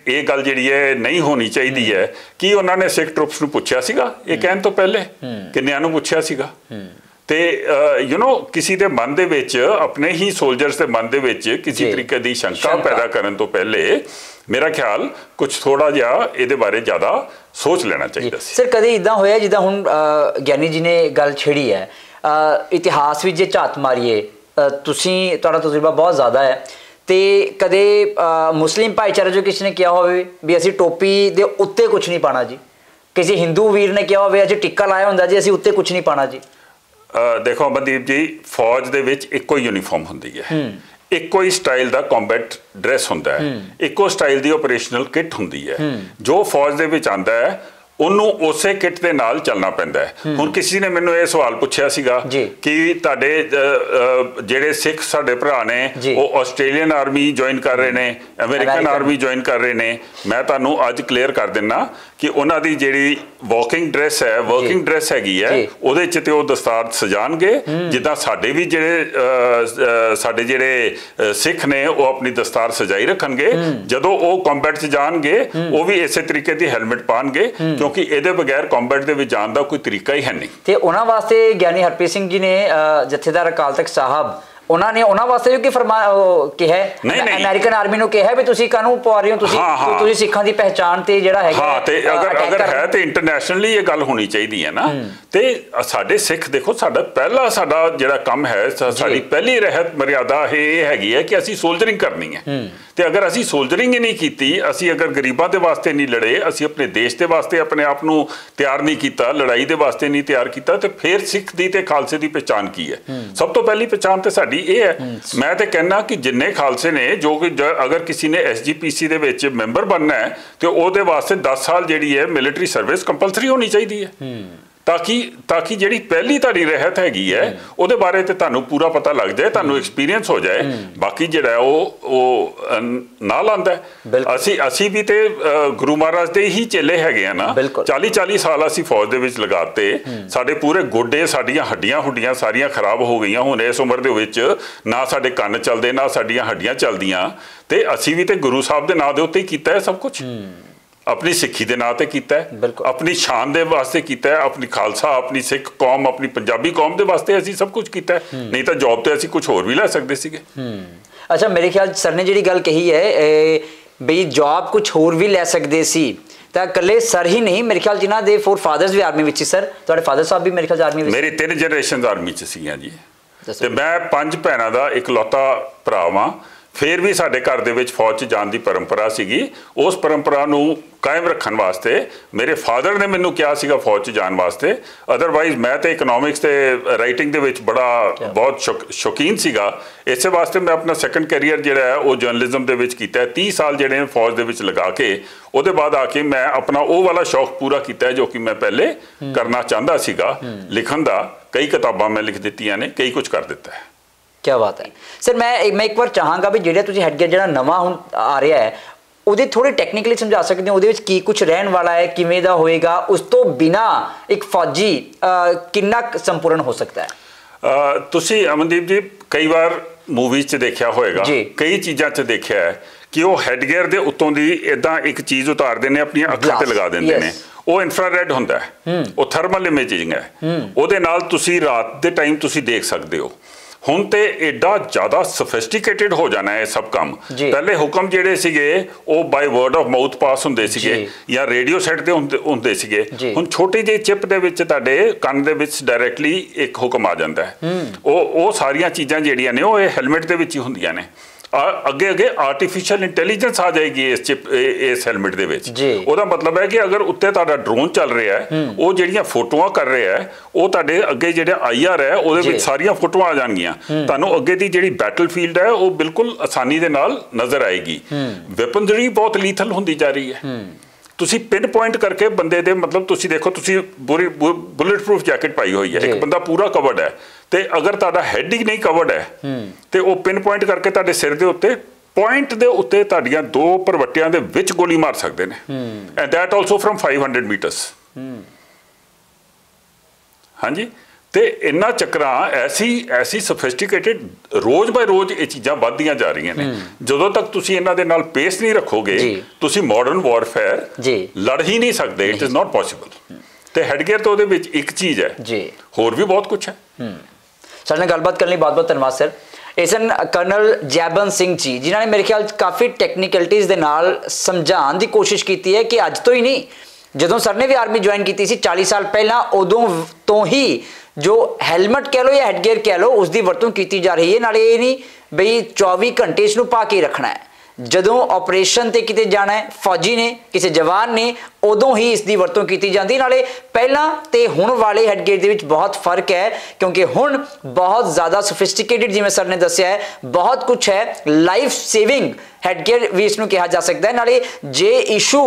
Speaker 1: ਇਹ ਗੱਲ ਜਿਹੜੀ ਹੈ ਨਹੀਂ ਹੋਣੀ ਚਾਹੀਦੀ ਹੈ, ਕਿ ਉਹਨਾਂ ਨੇ ਸਿੱਖ ਟਰੂਪਸ ਨੂੰ ਪੁੱਛਿਆ ਸੀਗਾ ਇਹ ਕਹਿਣ ਤੋਂ ਪਹਿਲੇ? ਕਿੰਨਿਆਂ ਨੂੰ ਪੁੱਛਿਆ ਸੀਗਾ? ਤੇ ਕਿਸੇ ਦੇ ਮਨ ਦੇ ਵਿੱਚ, ਆਪਣੇ ਹੀ ਸੋਲਜਰਸ ਦੇ ਮਨ ਦੇ ਵਿੱਚ ਕਿਸੇ ਤਰੀਕੇ ਦੀ ਸ਼ੰਕਾ ਪੈਦਾ ਕਰਨ ਤੋਂ ਪਹਿਲੇ ਮੇਰਾ ਖਿਆਲ ਕੁਝ ਥੋੜਾ ਜਿਹਾ ਇਹਦੇ ਬਾਰੇ ਜ਼ਿਆਦਾ ਸੋਚ ਲੈਣਾ ਚਾਹੀਦਾ ਸੀ।
Speaker 3: ਸਰ, ਕਦੇ ਇਦਾਂ ਹੋਇਆ ਜਿੱਦਾਂ ਹੁਣ ਗਿਆਨੀ ਜੀ ਨੇ ਗੱਲ ਛੇੜੀ ਹੈ, ਇਤਿਹਾਸ ਵਿੱਚ ਜੇ ਝਾਤ ਮਾਰੀਏ, ਤੁਹਾਡਾ ਤਜਰਬਾ ਬਹੁਤ ਜ਼ਿਆਦਾ ਹੈ, ਤੇ ਕਦੇ ਮੁਸਲਿਮ ਭਾਈਚਾਰੇ 'ਚੋਂ ਕਿਸੇ ਨੇ ਕਿਹਾ ਹੋਵੇ ਵੀ ਅਸੀਂ ਟੋਪੀ ਦੇ ਉੱਤੇ ਕੁਛ ਨਹੀਂ ਪਾਣਾ ਜੀ, ਕਿਸੇ ਹਿੰਦੂ ਵੀਰ ਨੇ ਕਿਹਾ ਹੋਵੇ ਅਸੀਂ ਟਿੱਕਾ ਲਾਇਆ ਹੁੰਦਾ ਜੀ, ਅਸੀਂ ਉੱਤੇ ਕੁਛ ਨਹੀਂ ਪਾਣਾ ਜੀ?
Speaker 1: ਦੇਖੋ ਅਮਨਦੀਪ ਜੀ, ਫੌਜ ਦੇ ਵਿੱਚ ਇੱਕੋ ਹੀ ਯੂਨੀਫਾਰਮ ਹੁੰਦੀ ਹੈ, ਇੱਕੋ ਹੀ ਸਟਾਈਲ ਦਾ ਕੰਬੈਟ ਡਰੈਸ ਹੁੰਦਾ ਹੈ, ਇੱਕੋ ਸਟਾਈਲ ਦੀ ਆਪਰੇਸ਼ਨਲ ਕਿੱਟ ਹੁੰਦੀ ਹੈ। ਜੋ ਫੌਜ ਦੇ ਵਿੱਚ ਆਉਂਦਾ ਹੈ ਉਹਨੂੰ ਉਸੇ ਕਿੱਟ ਦੇ ਨਾਲ ਚੱਲਣਾ ਪੈਂਦਾ ਹੈ। ਹੁਣ ਕਿਸੇ ਨੇ ਮੈਨੂੰ ਇਹ ਸਵਾਲ ਪੁੱਛਿਆ ਸੀਗਾ ਕਿ ਤੁਹਾਡੇ ਜਿਹੜੇ ਸਿੱਖ ਸਾਡੇ ਭਰਾ ਨੇ ਉਹ ਆਸਟ੍ਰੇਲੀਅਨ ਆਰਮੀ ਜੁਆਇਨ ਕਰ ਰਹੇ ਨੇ, ਅਮਰੀਕਨ ਆਰਮੀ ਜੁਆਇਨ ਕਰ ਰਹੇ ਨੇ। ਮੈਂ ਤੁਹਾਨੂੰ ਅੱਜ ਕਲੀਅਰ ਕਰ ਦਿੰਦਾ ਕਿ ਉਹਨਾਂ ਦੀ ਜਿਹੜੀ ਵਾਕਿੰਗ ਡਰੈਸ ਹੈ, ਵਰਕਿੰਗ ਡਰੈਸ ਹੈਗੀ ਹੈ, ਉਹਦੇ 'ਚ ਤੇ ਉਹ ਦਸਤਾਰ ਸਜਾਣਗੇ ਜਿੱਦਾਂ ਸਾਡੇ ਵੀ ਸਾਡੇ ਜਿਹੜੇ ਸਿੱਖ ਨੇ ਉਹ ਆਪਣੀ ਦਸਤਾਰ ਸਜਾਈ ਰੱਖਣਗੇ। ਜਦੋਂ ਉਹ ਕੰਬੈਟ 'ਚ ਜਾਣਗੇ ਉਹ ਵੀ ਇਸੇ ਤਰੀਕੇ ਦੀ ਹੈਲਮਟ ਪਾਣਗੇ, ਕਿਉਂਕਿ ਇਹਦੇ ਬਗੈਰ ਕੰਬੈਟ ਦੇ ਵਿੱਚ ਜਾਣ ਦਾ ਕੋਈ ਤਰੀਕਾ ਹੀ ਹੈ ਨਹੀਂ।
Speaker 3: ਤੇ ਉਹਨਾਂ ਵਾਸਤੇ ਗਿਆਨੀ ਹਰਪ੍ਰੀਤ ਸਿੰਘ ਜੀ ਨੇ, ਜਥੇਦਾਰ ਅਕਾਲ ਤਖਤ ਸਾਹਿਬ ਉਹਨਾਂ ਵਾਸਤੇ ਕਿ ਕਿਹਾ ਅਮਰੀਕਨ ਆਰਮੀ ਨੂੰ ਕਿਹਾ ਵੀ ਤੁਸੀਂ ਕਾਹਨੂੰ ਪਵਾ ਰਹੇ ਹੋ, ਤੁਸੀਂ ਸਿੱਖਾਂ ਦੀ ਪਹਿਚਾਣ ਤੇ ਜਿਹੜਾ ਹੈਗਾ
Speaker 1: ਹਾਂ, ਤੇ ਅਗਰ ਹੈ ਤੇ ਇੰਟਰਨੈਸ਼ਨਲੀ ਇਹ ਗੱਲ ਹੋਣੀ ਚਾਹੀਦੀ ਹੈ ਨਾ। ਤੇ ਸਾਡੇ ਸਿੱਖ ਦੇਖੋ, ਸਾਡਾ ਜਿਹੜਾ ਕੰਮ ਹੈ, ਸਾਡੀ ਪਹਿਲੀ ਰਹਿਤ ਮਰਿਆਦਾ ਇਹ ਹੈਗੀ ਹੈ ਕਿ ਅਸੀਂ ਸੋਲਜਰਿੰਗ ਕਰਨੀ ਹੈ। ਤੇ ਅਗਰ ਅਸੀਂ ਸੋਲਜਰਿੰਗ ਹੀ ਨਹੀਂ ਕੀਤੀ, ਅਸੀਂ ਅਗਰ ਗਰੀਬਾਂ ਦੇ ਵਾਸਤੇ ਨਹੀਂ ਲੜੇ, ਅਸੀਂ ਆਪਣੇ ਦੇਸ਼ ਦੇ ਵਾਸਤੇ ਆਪਣੇ ਆਪ ਨੂੰ ਤਿਆਰ ਨਹੀਂ ਕੀਤਾ, ਲੜਾਈ ਦੇ ਵਾਸਤੇ ਨਹੀਂ ਤਿਆਰ ਕੀਤਾ, ਤੇ ਫਿਰ ਸਿੱਖ ਦੀ ਤੇ ਖਾਲਸੇ ਦੀ ਪਛਾਣ ਕੀ ਹੈ? ਸਭ ਤੋਂ ਪਹਿਲੀ ਪਛਾਣ ਤੇ ਸਾਡੀ ਇਹ ਹੈ। ਮੈਂ ਤੇ ਕਹਿੰਦਾ ਕਿ ਜਿੰਨੇ ਖਾਲਸੇ ਨੇ, ਜੋ ਕਿ ਅਗਰ ਕਿਸੇ ਨੇ SGPC ਦੇ ਵਿੱਚ ਮੈਂਬਰ ਬਣਨਾ ਹੈ ਤੇ ਉਹਦੇ ਵਾਸਤੇ 10 ਸਾਲ ਜਿਹੜੀ ਹੈ ਮਿਲਟਰੀ ਸਰਵਿਸ ਕੰਪਲਸਰੀ ਹੋਣੀ ਚਾਹੀਦੀ ਹੈ, ਤਾਂ ਕਿ ਜਿਹੜੀ ਪਹਿਲੀ ਤੁਹਾਡੀ ਰਹਿਤ ਹੈਗੀ ਹੈ ਉਹਦੇ ਬਾਰੇ ਤੇ ਤੁਹਾਨੂੰ ਪੂਰਾ ਪਤਾ ਲੱਗ ਜਾਏ, ਤੁਹਾਨੂੰ ਐਕਸਪੀਰੀਅੰਸ ਹੋ ਜਾਏ। ਬਾਕੀ ਜਿਹੜਾ ਉਹ ਨਾਲ ਆਉਂਦਾ। ਅਸੀਂ ਵੀ ਤੇ ਗੁਰੂ ਮਹਾਰਾਜ ਦੇ ਹੀ ਚੇਲੇ ਹੈਗੇ ਆ ਨਾ। 40 ਸਾਲ ਅਸੀਂ ਫੌਜ ਦੇ ਵਿੱਚ ਲਗਾਤੇ, ਸਾਡੇ ਪੂਰੇ ਗੋਡੇ, ਸਾਡੀਆਂ ਹੱਡੀਆਂ ਸਾਰੀਆਂ ਖਰਾਬ ਹੋ ਗਈਆਂ। ਹੁਣ ਇਸ ਉਮਰ ਦੇ ਵਿੱਚ ਨਾ ਸਾਡੇ ਕੰਨ ਚੱਲਦੇ, ਨਾ ਸਾਡੀਆਂ ਹੱਡੀਆਂ ਚੱਲਦੀਆਂ, ਤੇ ਅਸੀਂ ਵੀ ਤੇ ਗੁਰੂ ਸਾਹਿਬ ਦੇ ਨਾਂ ਦੇ ਉੱਤੇ ਹੀ ਕੀਤਾ ਹੈ ਸਭ ਕੁਝ। ਆਪਣੀ ਸਿੱਖੀ ਦੇ ਨਾਂ ਤੇ ਕੀਤਾ ਹੈ, ਆਪਣੀ ਸ਼ਾਨ ਦੇ ਵਾਸਤੇ ਕੀਤਾ ਹੈ, ਆਪਣੀ ਖਾਲਸਾ, ਆਪਣੀ ਸਿੱਖ ਕੌਮ, ਆਪਣੀ ਪੰਜਾਬੀ ਕੌਮ ਦੇ ਵਾਸਤੇ ਅਸੀਂ ਸਭ ਕੁਝ ਕੀਤਾ ਹੈ। ਨਹੀਂ ਤਾਂ ਜੌਬ ਤੇ ਅਸੀਂ ਕੁਝ ਹੋਰ ਵੀ ਲੈ ਸਕਦੇ ਸੀਗੇ।
Speaker 3: ਅੱਛਾ, ਮੇਰੇ ਖਿਆਲ ਸਰ ਨੇ ਜਿਹੜੀ ਗੱਲ ਕਹੀ ਹੈ ਬਈ ਜੌਬ ਕੁਝ ਹੋਰ ਵੀ ਲੈ ਸਕਦੇ ਸੀ, ਤਾਂ ਇਕੱਲੇ ਸਰ ਹੀ ਨਹੀਂ, ਮੇਰੇ ਖਿਆਲ ਜਿਨ੍ਹਾਂ ਦੇ 4 ਫਾਦਰਸ ਵੀ ਆਰਮੀ ਵਿੱਚ ਸੀ। ਸਰ ਤੁਹਾਡੇ ਫਾਦਰ ਸਾਹਿਬ ਵੀ ਮੇਰੇ ਖਿਆਲ ਆਰਮੀ ਵਿੱਚ?
Speaker 1: ਮੇਰੀ 3 ਜਨਰੇਸ਼ਨ ਆਰਮੀ 'ਚ ਸੀਗੀਆਂ ਜੀ, ਤੇ ਮੈਂ 5 ਭੈਣਾਂ ਦਾ ਇਕਲੌਤਾ ਭਰਾ ਵਾਂ। ਫਿਰ ਵੀ ਸਾਡੇ ਘਰ ਦੇ ਵਿੱਚ ਫੌਜ 'ਚ ਜਾਣ ਦੀ ਪਰੰਪਰਾ ਸੀਗੀ। ਉਸ ਪਰੰਪਰਾ ਨੂੰ ਕਾਇਮ ਰੱਖਣ ਵਾਸਤੇ ਮੇਰੇ ਫਾਦਰ ਨੇ ਮੈਨੂੰ ਕਿਹਾ ਸੀਗਾ ਫੌਜ 'ਚ ਜਾਣ ਵਾਸਤੇ। ਅਦਰਵਾਈਜ਼ ਮੈਂ ਤੇ ਇਕਨੋਮਿਕਸ ਤੇ ਰਾਈਟਿੰਗ ਦੇ ਵਿੱਚ ਬਹੁਤ ਸ਼ੌਕੀਨ ਸੀਗਾ। ਇਸੇ ਵਾਸਤੇ ਮੈਂ ਆਪਣਾ ਸੈਕੰਡ ਕੈਰੀਅਰ ਜਿਹੜਾ ਹੈ ਉਹ ਜਰਨਲਿਜ਼ਮ ਦੇ ਵਿੱਚ ਕੀਤਾ ਹੈ। 30 ਸਾਲ ਜਿਹੜੇ ਨੇ ਫੌਜ ਦੇ ਵਿੱਚ ਲਗਾ ਕੇ ਉਹਦੇ ਬਾਅਦ ਆ ਕੇ ਮੈਂ ਆਪਣਾ ਉਹ ਵਾਲਾ ਸ਼ੌਕ ਪੂਰਾ ਕੀਤਾ ਹੈ ਜੋ ਕਿ ਮੈਂ ਪਹਿਲੇ ਕਰਨਾ ਚਾਹੁੰਦਾ ਸੀਗਾ, ਲਿਖਣ ਦਾ। ਕਈ ਕਿਤਾਬਾਂ ਮੈਂ ਲਿਖ ਦਿੱਤੀਆਂ ਨੇ, ਕਈ ਕੁਝ ਕਰ ਦਿੱਤਾ ਹੈ।
Speaker 3: क्या बात है सर। मैं एक बार चाहांगा भी ਜਿਹੜਾ ਤੁਸੀਂ ਹੈਡਗੇਅਰ ਜਿਹੜਾ ਨਵਾਂ ਹੁਣ ਆ ਰਿਹਾ ਹੈ ਉਹਦੇ ਥੋੜੇ ਟੈਕਨੀਕਲੀ ਸਮਝਾ ਸਕਦੇ ਹੋ, ਉਹਦੇ ਵਿੱਚ ਕੀ ਕੁਝ ਰਹਿਣ ਵਾਲਾ ਹੈ, ਕਿਵੇਂ ਦਾ ਹੋਏਗਾ, ਉਸ ਤੋਂ ਬਿਨਾ ਇੱਕ ਫੌਜੀ ਕਿੰਨਾ ਸੰਪੂਰਨ ਹੋ ਸਕਦਾ ਹੈ?
Speaker 1: ਤੁਸੀਂ ਅਮਨਦੀਪ ਜੀ ਕਈ ਵਾਰ ਮੂਵੀਜ਼ 'ਚ ਦੇਖਿਆ ਹੋਏਗਾ, ਕਈ ਚੀਜ਼ਾਂ 'ਚ ਦੇਖਿਆ ਹੈ ਕਿ ਉਹ ਹੈਡਗੇਅਰ ਦੇ ਉੱਤੋਂ ਦੀ ਇਦਾਂ ਇੱਕ ਚੀਜ਼ ਉਤਾਰਦੇ ਨੇ, ਆਪਣੀਆਂ ਅੱਖਾਂ ਤੇ ਲਗਾ ਦਿੰਦੇ ਨੇ। ਉਹ ਇਨਫਰਾਰੈਡ ਹੁੰਦਾ ਹੈ, ਉਹ ਥਰਮਲ ਇਮੇਜਿੰਗ ਹੈ। ਉਹਦੇ ਨਾਲ ਤੁਸੀਂ ਰਾਤ ਦੇ ਟਾਈਮ ਤੁਸੀਂ ਦੇਖ ਸਕਦੇ ਹੋ। ਹੁਣ ਤੇ ਐਡਾ ਜ਼ਿਆਦਾ ਸੋਫਿਸਟੀਕੇਟਡ ਹੋ ਜਾਣਾ ਹੈ ਸਭ ਕੰਮ। ਪਹਿਲੇ ਹੁਕਮ ਜਿਹੜੇ ਸੀਗੇ ਉਹ ਬਾਈ ਵਰਡ ਆਫ ਮਾਊਥ ਪਾਸ ਹੁੰਦੇ ਸੀਗੇ ਜਾਂ ਰੇਡੀਓ ਸੈੱਟ ਤੇ ਹੁੰਦੇ ਸੀਗੇ। ਹੁਣ ਛੋਟੀ ਜਿਹੀ ਚਿਪ ਦੇ ਵਿੱਚ ਤੁਹਾਡੇ ਕੰਨ ਦੇ ਵਿੱਚ ਡਾਇਰੈਕਟਲੀ ਇੱਕ ਹੁਕਮ ਆ ਜਾਂਦਾ ਹੈ। ਉਹ ਸਾਰੀਆਂ ਚੀਜ਼ਾਂ ਜਿਹੜੀਆਂ ਨੇ ਉਹ ਇਹ ਹੈਲਮਟ ਦੇ ਵਿੱਚ ਹੀ ਹੁੰਦੀਆਂ ਨੇ। ਅੱਗੇ ਆਰਟੀਫਿਸ਼ੀਅਲ ਇੰਟੈਲੀਜੈਂਸ ਆ ਜਾਏਗੀ ਇਸ ਹੈਲਮਟ ਦੇ ਵਿੱਚ। ਉਹਦਾ ਮਤਲਬ ਹੈ ਕਿ ਅਗਰ ਉੱਤੇ ਤੁਹਾਡਾ ਡਰੋਨ ਚੱਲ ਰਿਹਾ ਹੈ, ਉਹ ਜਿਹੜੀਆਂ ਫੋਟੋਆਂ ਕਰ ਰਿਹਾ ਹੈ, ਉਹ ਤੁਹਾਡੇ ਅੱਗੇ ਜਿਹੜਾ IR ਹੈ ਉਹਦੇ ਵਿੱਚ ਸਾਰੀਆਂ ਫੋਟੋਆਂ ਆ ਜਾਣਗੀਆਂ। ਤੁਹਾਨੂੰ ਅੱਗੇ ਦੀ ਜਿਹੜੀ ਬੈਟਲਫੀਲਡ ਹੈ ਉਹ ਬਿਲਕੁਲ ਆਸਾਨੀ ਦੇ ਨਾਲ ਨਜ਼ਰ ਆਏਗੀ। ਵੈਪਨਰੀ ਬਹੁਤ ਲੀਥਲ ਹੁੰਦੀ ਜਾ ਰਹੀ ਹੈ। ਤੁਸੀਂ ਪਿਨ ਪੁਆਇੰਟ ਕਰਕੇ ਬੰਦੇ ਦੇ, ਮਤਲਬ ਤੁਸੀਂ ਦੇਖੋ, ਤੁਸੀਂ ਬੁਲੇਟ ਪ੍ਰੂਫ ਜੈਕਟ ਪਾਈ ਹੋਈ ਹੈ, ਇੱਕ ਬੰਦਾ ਪੂਰਾ ਕਵਰਡ ਹੈ, ਤੇ ਅਗਰ ਤੁਹਾਡਾ ਹੈਡ ਹੀ ਨਹੀਂ ਕਵਰਡ ਹੈ ਤੇ ਉਹ ਪਿਨ ਪੁਆਇੰਟ ਕਰਕੇ ਤੁਹਾਡੇ ਸਿਰ ਦੇ ਉੱਤੇ, ਪੁਆਇੰਟ ਦੇ ਉੱਤੇ ਤੁਹਾਡੀਆਂ 2 ਭਰਵੱਟਿਆਂ ਦੇ ਵਿੱਚ ਗੋਲੀ ਮਾਰ ਸਕਦੇ ਨੇ। And that also from 500 metres. ਹਾਂਜੀ, ਤੇ ਇਹਨਾਂ ਚੱਕਰਾਂ ਐਸੀ ਸੋਫਿਸਟੀਕੇਟਡ ਰੋਜ਼ ਬਾਏ ਰੋਜ਼ ਇਹ ਚੀਜ਼ਾਂ ਵੱਧਦੀਆਂ ਜਾ ਰਹੀਆਂ ਨੇ। ਜਦੋਂ ਤੱਕ ਤੁਸੀਂ ਇਹਨਾਂ ਦੇ ਨਾਲ ਪੇਸ ਨਹੀਂ ਰੱਖੋਗੇ, ਤੁਸੀਂ ਮਾਡਰਨ ਵਾਰਫੇਅਰ ਲੜ ਹੀ ਨਹੀਂ ਸਕਦੇ। It is not possible. ਤੇ ਹੈਡਗੇਅਰ ਤਾਂ ਉਹਦੇ ਵਿੱਚ ਇੱਕ ਚੀਜ਼ ਹੈ, ਹੋਰ ਵੀ ਬਹੁਤ ਕੁਝ ਹੈ।
Speaker 3: ਸਾਡੇ ਨਾਲ ਗੱਲਬਾਤ ਕਰਨ ਲਈ ਬਹੁਤ-ਬਹੁਤ ਧੰਨਵਾਦ ਸਰ। ਇਹ ਸਨ ਕਰਨਲ ਜੈਬਨ ਸਿੰਘ ਜੀ, ਜਿਨ੍ਹਾਂ ਨੇ ਮੇਰੇ ਖਿਆਲ ਕਾਫੀ ਟੈਕਨੀਕਲਿਟੀਜ਼ ਦੇ ਨਾਲ ਸਮਝਾਉਣ ਦੀ ਕੋਸ਼ਿਸ਼ ਕੀਤੀ ਹੈ ਕਿ ਅੱਜ ਤੋਂ ਹੀ ਨਹੀਂ, ਜਦੋਂ ਸਰ ਨੇ ਵੀ ਆਰਮੀ ਜੁਆਇਨ ਕੀਤੀ ਸੀ 40 ਸਾਲ ਪਹਿਲਾਂ, ਉਦੋਂ ਤੋਂ ਹੀ ਜੋ ਹੈਲਮਟ ਕਹਿ ਲਓ ਜਾਂ ਹੈਡਗੇਅਰ ਕਹਿ ਲਓ, ਉਸ ਦੀ ਵਰਤੋਂ ਕੀਤੀ ਜਾ ਰਹੀ ਹੈ। ਨਾਲੇ ਇਹ ਨਹੀਂ ਬਈ 24 ਘੰਟੇ ਇਸ ਨੂੰ ਪਾ ਕੇ ਰੱਖਣਾ ਹੈ। ਜਦੋਂ ਆਪਰੇਸ਼ਨ ਤੇ ਕਿਤੇ ਜਾਣਾ ਹੈ, ਫੌਜੀ ਨੇ, ਕਿਸੇ ਜਵਾਨ ਨੇ, ਉਦੋਂ ਹੀ ਇਸ ਦੀ ਵਰਤੋਂ ਕੀਤੀ ਜਾਂਦੀ। ਨਾਲੇ ਪਹਿਲਾਂ ਤੇ ਹੁਣ ਵਾਲੇ ਹੈਡਗੇਅਰ ਦੇ ਵਿੱਚ ਬਹੁਤ ਫਰਕ ਹੈ, ਕਿਉਂਕਿ ਹੁਣ ਬਹੁਤ ਜ਼ਿਆਦਾ ਸੋਫਿਸਟੀਕੇਟਡ, ਜਿਵੇਂ ਸਰ ਨੇ ਦੱਸਿਆ ਹੈ, ਬਹੁਤ ਕੁਝ ਹੈ। ਲਾਈਫ ਸੇਵਿੰਗ ਹੈਡਗੇਅਰ ਵੀ ਇਸ ਨੂੰ ਕਿਹਾ ਜਾ ਸਕਦਾ ਹੈ। ਨਾਲੇ ਜੇ ਇਸ਼ੂ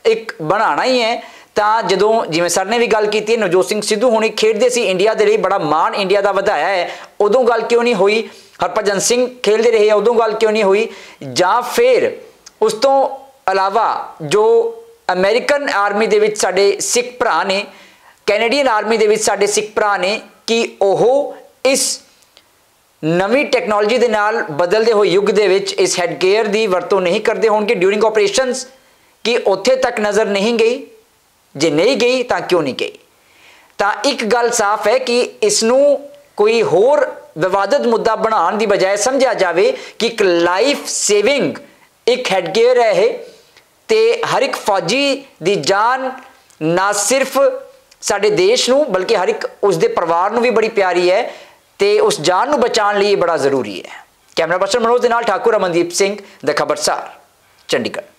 Speaker 3: ਇੱਕ ਬਣਾਉਣਾ ਹੀ ਹੈ ਤਾਂ ਜਦੋਂ, ਜਿਵੇਂ ਸਰ ਨੇ ਵੀ ਗੱਲ ਕੀਤੀ ਹੈ, ਨਵਜੋਤ ਸਿੰਘ ਸਿੱਧੂ ਹੁਣੇ ਖੇਡਦੇ ਸੀ ਇੰਡੀਆ ਦੇ ਲਈ, ਬੜਾ ਮਾਣ ਇੰਡੀਆ ਦਾ ਵਧਾਇਆ ਹੈ, ਉਦੋਂ ਗੱਲ ਕਿਉਂ ਨਹੀਂ ਹੋਈ? ਹਰਭਜਨ ਸਿੰਘ ਖੇਡਦੇ ਰਹੇ, ਉਦੋਂ ਗੱਲ ਕਿਉਂ ਨਹੀਂ ਹੋਈ? ਜਾਂ ਫਿਰ ਉਸ ਤੋਂ ਇਲਾਵਾ ਜੋ ਅਮਰੀਕਨ ਆਰਮੀ ਦੇ ਵਿੱਚ ਸਾਡੇ ਸਿੱਖ ਭਰਾ ਨੇ, ਕੈਨੇਡੀਅਨ ਆਰਮੀ ਦੇ ਵਿੱਚ ਸਾਡੇ ਸਿੱਖ ਭਰਾ ਨੇ, ਕਿ ਉਹ ਇਸ ਨਵੀਂ ਟੈਕਨੋਲੋਜੀ ਦੇ ਨਾਲ ਬਦਲਦੇ ਹੋਏ ਯੁੱਗ ਦੇ ਵਿੱਚ ਇਸ ਹੈਡਗੇਅਰ ਦੀ ਵਰਤੋਂ ਨਹੀਂ ਕਰਦੇ ਹੋਣਗੇ ਡਿਊਰਿੰਗ ਆਪਰੇਸ਼ਨਸ? ਕਿ ਉੱਥੇ ਤੱਕ ਨਜ਼ਰ ਨਹੀਂ ਗਈ? ਜੇ ਨਹੀਂ ਗਈ ਤਾਂ ਕਿਉਂ ਨਹੀਂ ਗਈ? ਤਾਂ ਇੱਕ ਗੱਲ ਸਾਫ਼ ਹੈ ਕਿ ਇਸ ਨੂੰ ਕੋਈ ਹੋਰ ਵਿਵਾਦਤ ਮੁੱਦਾ ਬਣਾਉਣ ਦੀ ਬਜਾਏ ਸਮਝਿਆ ਜਾਵੇ ਕਿ ਇੱਕ ਲਾਈਫ ਸੇਵਿੰਗ ਇੱਕ ਹੈਡਗੇਅਰ ਹੈ ਇਹ, ਤੇ ਹਰ ਇੱਕ ਫੌਜੀ ਦੀ ਜਾਨ ਨਾ ਸਿਰਫ ਸਾਡੇ ਦੇਸ਼ ਨੂੰ ਬਲਕਿ ਹਰ ਇੱਕ ਉਸਦੇ ਪਰਿਵਾਰ ਨੂੰ ਵੀ ਬੜੀ ਪਿਆਰੀ ਹੈ, ਤੇ ਉਸ ਜਾਨ ਨੂੰ ਬਚਾਉਣ ਲਈ ਬੜਾ ਜ਼ਰੂਰੀ ਹੈ। ਕੈਮਰਾ ਪਰਸਨ ਮਨੋਜ ਦੇ ਨਾਲ ਠਾਕੁਰ ਅਮਨਦੀਪ ਸਿੰਘ, ਦ ਖਬਰਸਾਰ, ਚੰਡੀਗੜ੍ਹ।